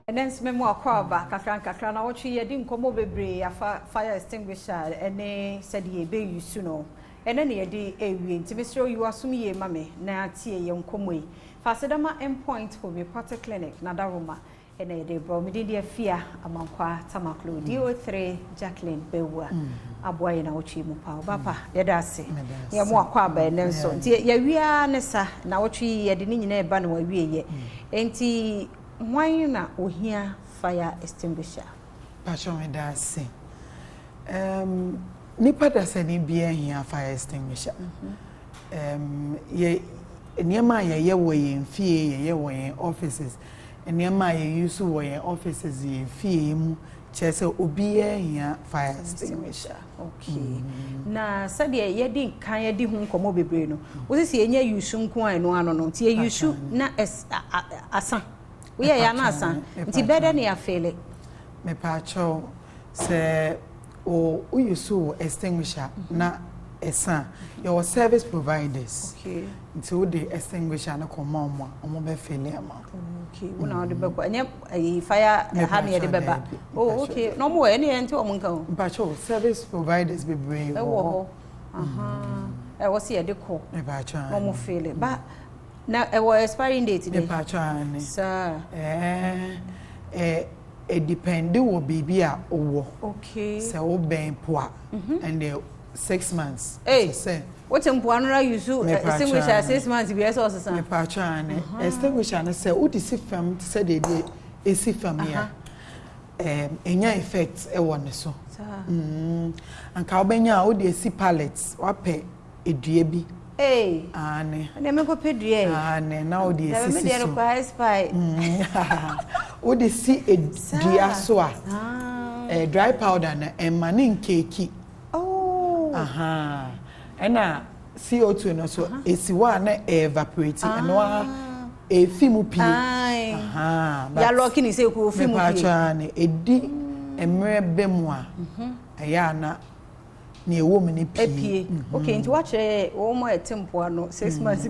Enens memo akwaba kakra na wochi ye di nkomo bebre afa fire extinguisher ene sedi ebe yusu no ene ne ye di ewie nti mesro yu asum ye mame na atie ye nkomo yi fasedama endpoint for me party clinic na daruma ene de bro me di afia amankwa tamaklo DO3 Jacqueline Bewa aboye na wochi mu pa papa ye da ase ye mo akwaba ene nso nti ye wia ne sa na wochi ye di ni nyina eba na wa wie ye enti why na ohia fire extinguisher? Passion me da say. Nipa da say ni bia hia fire extinguisher. Ye niema ye wo ye fie ye wo ye offices. Niema ye use wo ye offices ye fie mu chese obi hia fire extinguisher. Okay. Na said ye di kan ye di hu nkomo bebre no. Wo se ye nya use nko an no ano no. Ti ye use na asan. We are nasa. Nti better ne afele. Me pa cho se o you so extinguisher na esa your service providers. Okay. Nti o de extinguisher na ko ma omo be fele ama. Okay. Una o de be ko enya fire ha ne de beba. Oh okay. No mo ene enti o mo nka o. Pa cho service providers be brave. E wo ho. Aha. E wo se ye de ko. Me pa cho. No mo fele. Ba na e wo expiring date today. Me pa cho ane. Sir. It depend wo baby a owo. Okay. Se wo ben poa and 6 months. Hey. Say what tempoanura you so extinguisher 6 months be so so. Me pa cho ane. Extinguisher na se wo di si fam se de esi fam ya. Enya effect e wo ne so. Anka obenya wo de esi pallets wa pe edua bi. Hey, ane. And me go pedrie. Ane na wo de esi so. Me dey require spy. Wo de si edua so a. Dry powder na emane nkeki. Oh. Aha. Ena CO2 no so esi wa na evaporate eno a efimu pi. Aha. Ya lucky ni say ku fimu pi. Me pa ane edi emre bemu a. Aya na ni ewo me ni pi. Okay, nti watch wo mo etempo no 6 months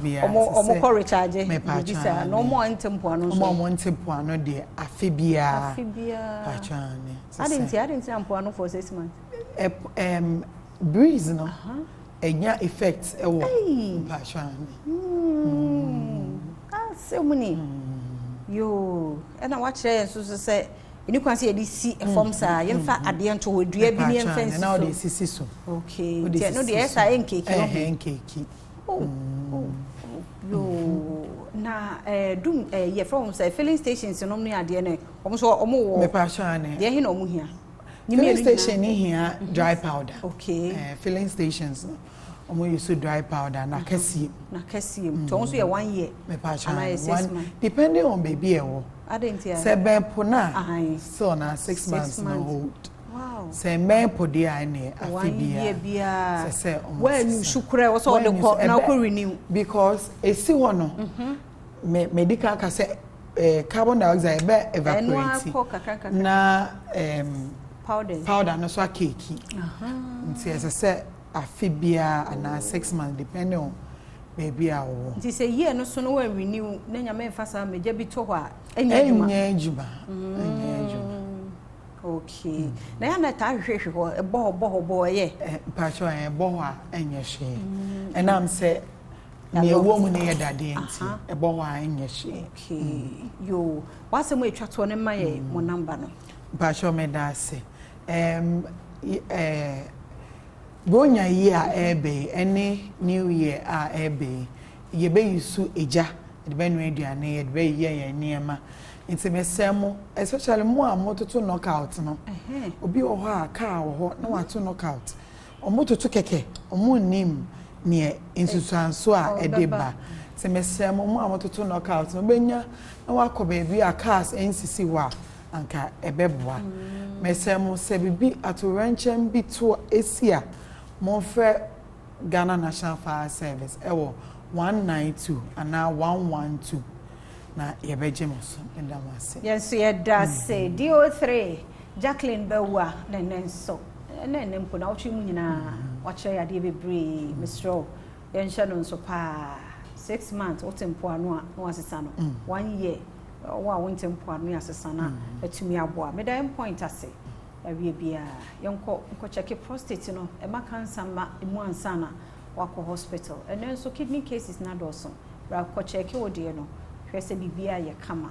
bia omo ko recharge bisa no mo etempo no so omo etempo no de afibia pachane adenti ampo no for 6 months breeze no enya effect ewo pachane so many yo na watch so say ini kwanse yedi si form sa yemfa ade nto odua bi ne yemfa nsi na o de sisi so okay no de esa enkeki enkeki yo na dum ye from say filling stations no ne ade ne omo so omo wo me pa sha ne de he na omo hia filling station ni hia dry powder okay filling stations omo use dry powder na kasie to onso ye 1 year me pa sha one depending on baby e wo adentia se ben pona so na 6 months no hold wow se men podi ane afibia se when shukure wo so de ko na ko renew because esi ho no medical ka se carbon dioxide be evaporate na powder no so akeki nti se afibia ana 6 months depending on baby awo nti se ye no so no we renew na nyame mfasa meja bi to ho a enya ejuma okay na ya na ta hwehwe ho ebo ye pa cho ebo ho a enya hwe enam se me ewo mu ne ye dade nti ebo ho a enya hwe okay yo wase mo etwa to ne ma ye mo number no pa cho me da se Bonya year ebe any new year ebe ye be yusu eja de be nwe aduane ye de be ye niema nti mesemo especially mo a mototo knockout no obi wo ho a car wo ho na wato knockout omototo keke omo nim ne insusuanso a edeba nti mesemo mo a mototo knockout no benya na wakoba bi a cars nsisi wa anka ebeboa mesemo se bibi atoranchem bi to esia Monfre Ghana National Fire Service ewo 192 ana 112 na yebeje moso ndamase yes ye da say DO3 Jacqueline Bewa nenenso nenempo na ochi mu nyina wache ya de bebre misro yenhye no nso pa 6 months otempo ano a no asesa no 1 year wa wonte mpo anu asesa na atumi aboa me da point ase awie bia yenko check prostate no e ma cancer ma emu ansa na wako hospital and then so kidney cases na doso bra ko check wo de no hwe se bibia ye kama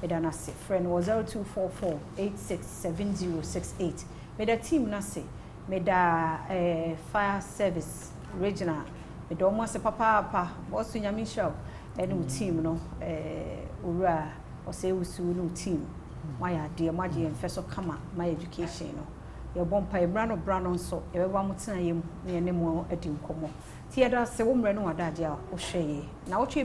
me da na se friend was 0244867068 me da team na se me da fire service regional me do mo se papa boss nyame show enu team no owura o se usu no team why ade ma de enfeso kama my education no ye bompa e brano nso ye beba mutena yem ne ne mo adi nkomo ti yeda se wo mre no wada ade a wo hweye na wo twe